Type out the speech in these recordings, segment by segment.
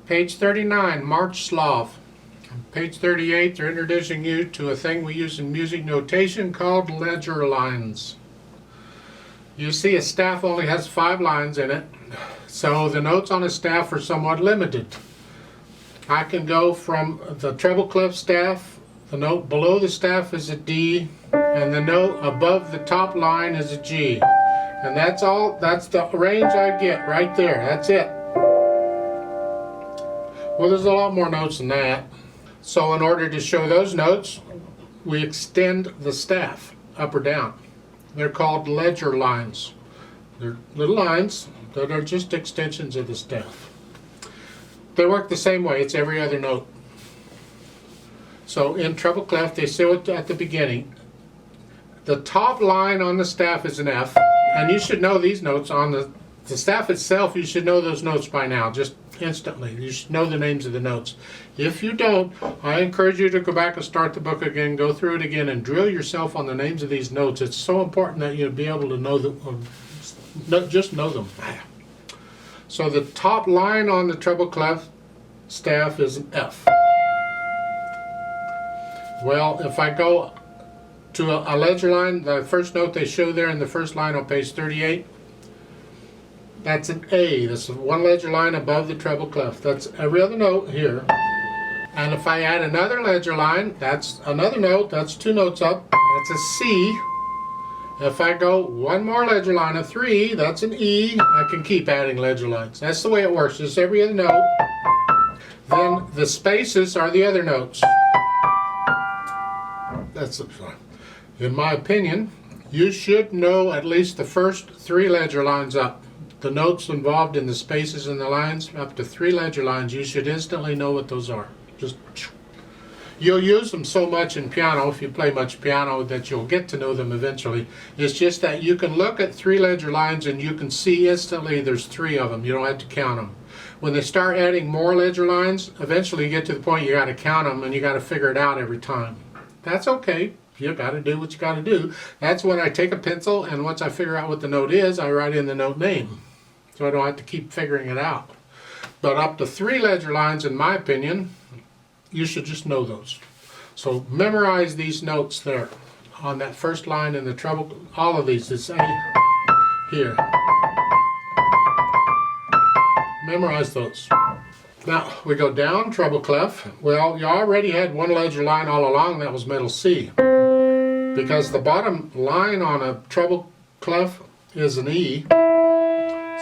Page 39, March Slav. Page 38, they're introducing you to a thing we use in music notation called ledger lines. You see a staff only has 5 lines in it, so the notes on a staff are somewhat limited. I can go from the treble clef staff, the note below the staff is a D, and the note above the top line is a G. And that's all, that's the range I get right there, that's it. Well, there's a lot more notes than that. So in order to show those notes, we extend the staff up or down. They're called ledger lines. They're little lines that are just extensions of the staff. They work the same way, it's every other note. So in treble clef, they say it at the beginning. The top line on the staff is an F, and you should know these notes on the staff itself. You should know those notes by now, just instantly. You should know the names of the notes. If you don't, I encourage you to go back and start the book again, go through it again, and drill yourself on the names of these notes. It's so important that you be able to know them, just know them. So the top line on the treble clef staff is an F. Well, if I go to a ledger line, the first note they show there in the first line on page 38, that's an A. That's one ledger line above the treble clef. That's every other note here. And if I add another ledger line, that's another note. That's 2 notes up. That's a C. If I go one more ledger line of 3, that's an E. I can keep adding ledger lines. That's the way it works. Just every other note. Then the spaces are the other notes. That's in my opinion, you should know at least the first 3 ledger lines up. The notes involved in the spaces and the lines, up to 3 ledger lines, you should instantly know what those are. Just you'll use them so much in piano, if you play much piano, that you'll get to know them eventually. It's just that you can look at 3 ledger lines and you can see instantly there's 3 of them. You don't have to count them. When they start adding more ledger lines, eventually you get to the point you got to count them and you got to figure it out every time. That's okay. You got to do what you got to do. That's when I take a pencil, and once I figure out what the note is, I write in the note name. So I don't have to keep figuring it out. But up to 3 ledger lines, in my opinion, you should just know those. So memorize these notes there on that first line in the treble. All of these, it's A here. Memorize those. Now we go down treble clef. Well, you already had 1 ledger line all along. That was middle C. Because the bottom line on a treble clef is an E.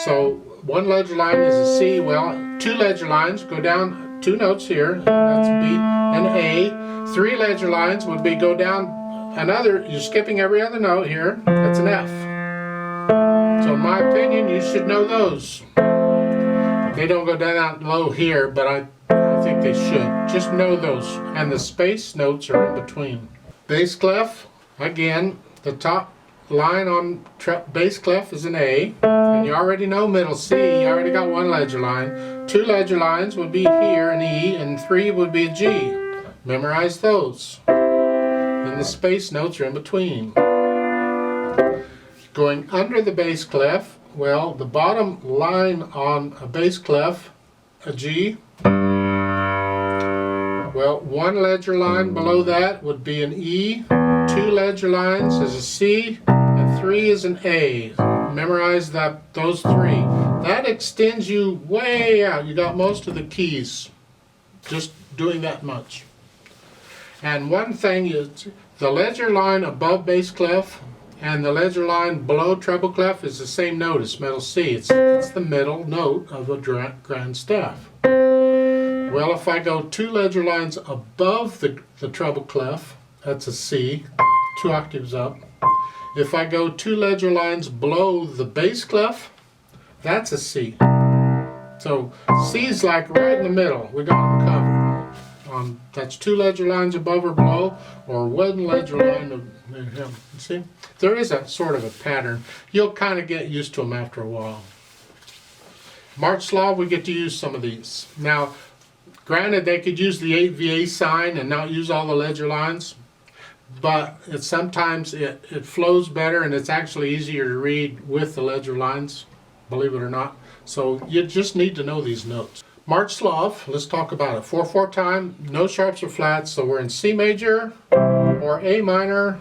So 1 ledger line is a C. Well, 2 ledger lines go down 2 notes here. That's B and A. 3 ledger lines would be go down another. You're skipping every other note here. That's an F. So in my opinion, you should know those. They don't go down low here, but I think they should. Just know those. And the space notes are in between. Bass clef, again, the top line on bass clef is an A. And you already know middle C. You already got 1 ledger line. 2 ledger lines would be here, an E, and 3 would be a G. Memorize those. And the space notes are in between. Going under the bass clef, well, the bottom line on a bass clef, a G, well, 1 ledger line below that would be an E, 2 ledger lines is a C, and 3 is an A. Memorize those 3. That extends you way out. You got most of the keys, just doing that much. And one thing is, the ledger line above bass clef and the ledger line below treble clef is the same note as middle C. It's the middle note of a grand staff. Well, if I go 2 ledger lines above the treble clef, that's a C, 2 octaves up. If I go 2 ledger lines below the bass clef, that's a C. So C's like right in the middle. We got them covered. That's 2 ledger lines above or below, or 1 ledger line of, see? There is a sort of a pattern. You'll kind of get used to them after a while. March Slav, we get to use some of these. Now, granted, they could use the 8VA sign and not use all the ledger lines, but sometimes it flows better and it's actually easier to read with the ledger lines, believe it or not. So you just need to know these notes. March Slav, let's talk about it. 4/4 time, no sharps or flats, so we're in C major or A minor.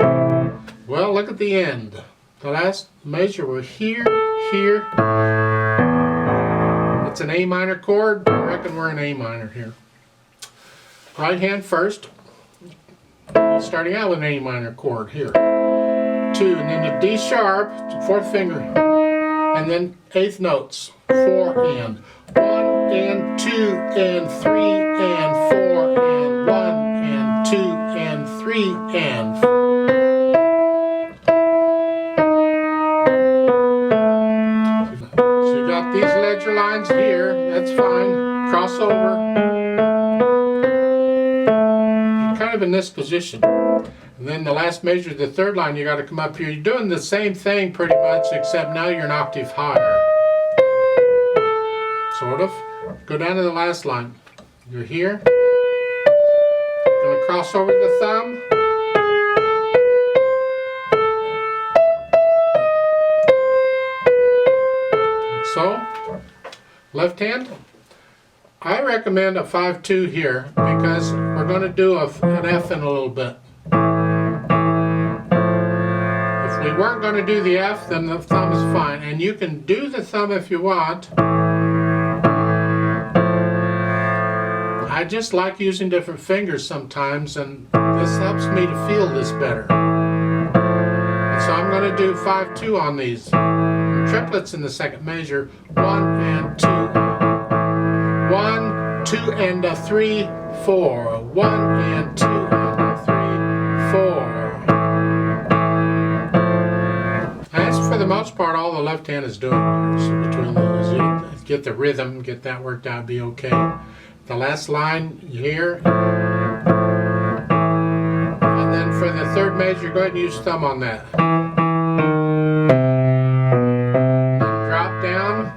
Well, look at the end. The last measure, we're here, here. It's an A minor chord. I reckon we're in A minor here. Right hand first. Starting out with an A minor chord here. 2, and then the D sharp, 4th finger, and then 8th notes. 4 and 1 and 2 and 3 and 4 and 1 and 2 and 3 and 4. So you got these ledger lines here, that's fine. Cross over. You're kind of in this position. And then the last measure, the 3rd line, you got to come up here. You're doing the same thing pretty much, except now you're an octave higher. Sort of. Go down to the last line. You're here. Going to cross over the thumb. So, left hand. I recommend a 5/2 here because we're going to do an F in a little bit. If we weren't going to do the F, then the thumb is fine. And you can do the thumb if you want. I just like using different fingers sometimes, and this helps me to feel this better. And so I'm going to do 5/2 on these. Triplets in the second measure. 1 and 2. 1, 2 and a 3, 4. 1 and 2 and a 3, 4. That's for the most part all the left hand is doing. So between those, you get the rhythm, get that worked out, be okay. The last line here. And then for the 3rd measure, go ahead and use thumb on that. Then drop down.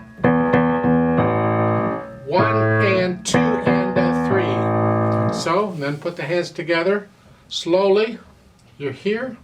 1 and 2 and a 3. So, and then put the hands together slowly. You're here.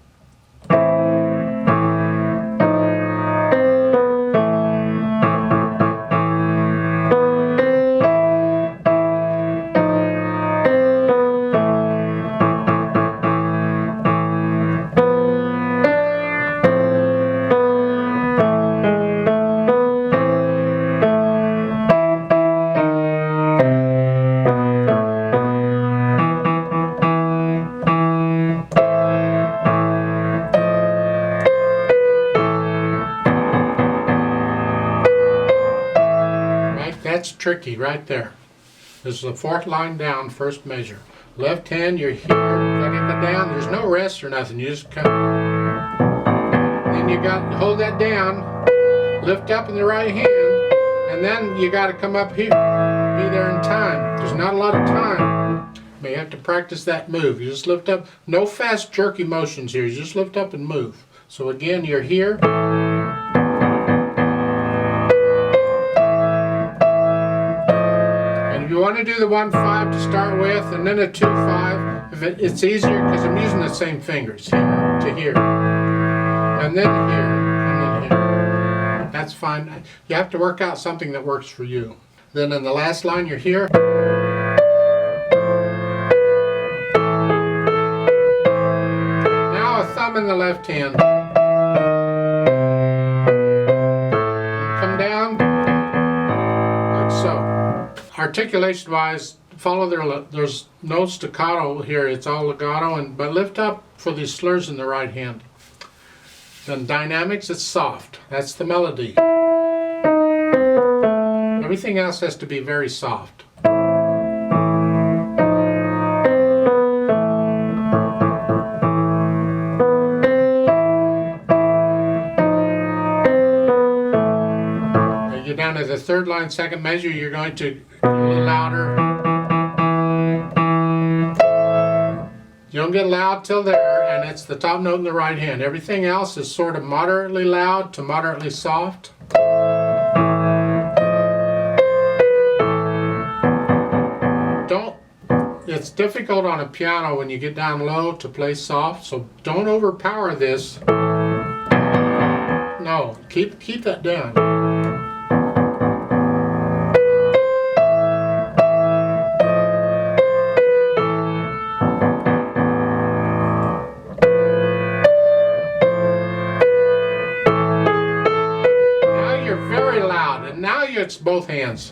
That's tricky right there. This is the 4th line down, 1st measure. Left hand, you're here, letting it down. There's no rest or nothing. You just come. Then you got to hold that down, lift up in the right hand, and then you got to come up here. Be there in time. There's not a lot of time. You may have to practice that move. You just lift up. No fast jerky motions here. You just lift up and move. So again, you're here. You want to do the 1/5 to start with, and then a 2/5. If it's easier because I'm using the same fingers here to here, and then here, and then here. That's fine. You have to work out something that works for you. Then in the last line, you're here. Now a thumb in the left hand. Come down like so. Articulation wise, follow there's no staccato here, it's all legato, but lift up for these slurs in the right hand. Then dynamics, it's soft. That's the melody. Everything else has to be very soft. You're down to the 3rd line, 2nd measure, you're going to get a little louder. You don't get loud till there, and it's the top note in the right hand. Everything else is sort of moderately loud to moderately soft. It's difficult on a piano when you get down low to play soft, so don't overpower this. No, keep that down. it's both hands.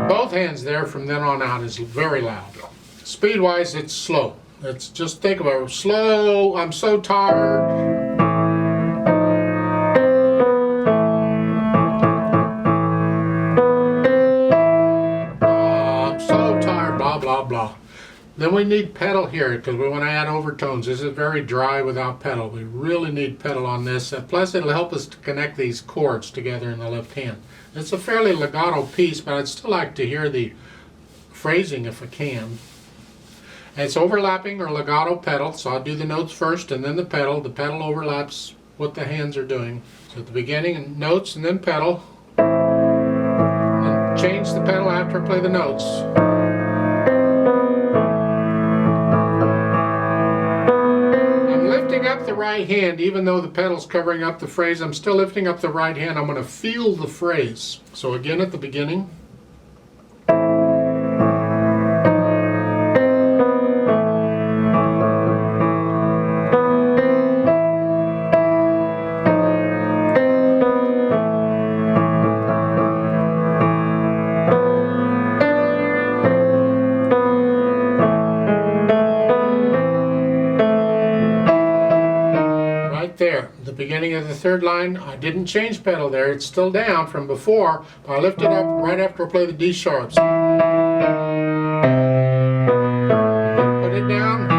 Both hands there from then on out is very loud. Speed-wise, it's slow. Let's just think about it. Slow, I'm so tired. Blah blah. Then we need pedal here because we want to add overtones. This is very dry without pedal. We really need pedal on this. Plus it'll help us to connect these chords together in the left hand. It's a fairly legato piece, but I'd still like to hear the phrasing if I can. And it's overlapping or legato pedal, so I'll do the notes first and then the pedal. The pedal overlaps what the hands are doing. So at the beginning, notes and then pedal. Then change the pedal after I play the notes. Up the right hand, even though the pedal's covering up the phrase, I'm still lifting up the right hand. I'm going to feel the phrase. So again at the beginning. There, the beginning of the third line, I didn't change pedal there, it's still down from before, but I lift it up right after I play the D sharps. Put it down.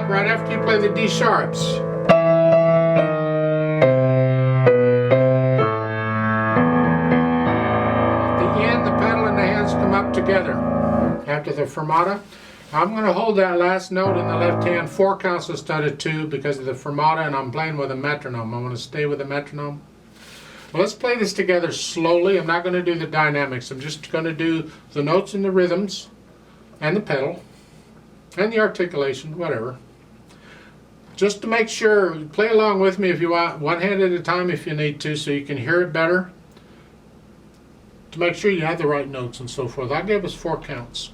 Right after you play the D sharps. At the end, the pedal and the hands come up together. After the fermata, I'm going to hold that last note in the left hand 4 counts instead of 2 because of the fermata, and I'm playing with a metronome. I want to stay with the metronome. Well, let's play this together slowly. I'm not going to do the dynamics. I'm just going to do the notes and the rhythms and the pedal and the articulation, whatever. Just to make sure, play along with me if you want, one hand at a time if you need to, so you can hear it better. To make sure you have the right notes and so forth. I'll give us 4 counts.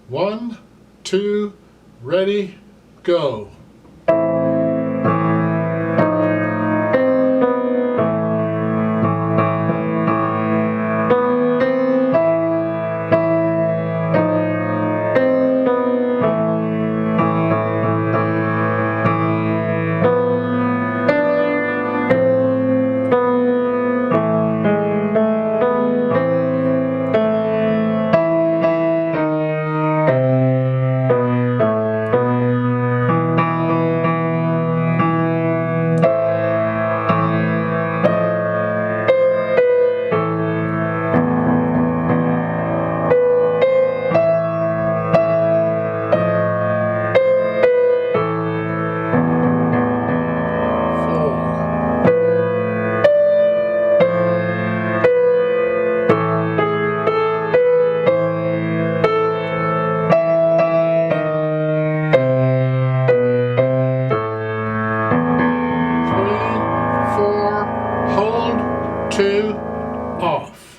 1, 2, ready, go. Hold, 2, off.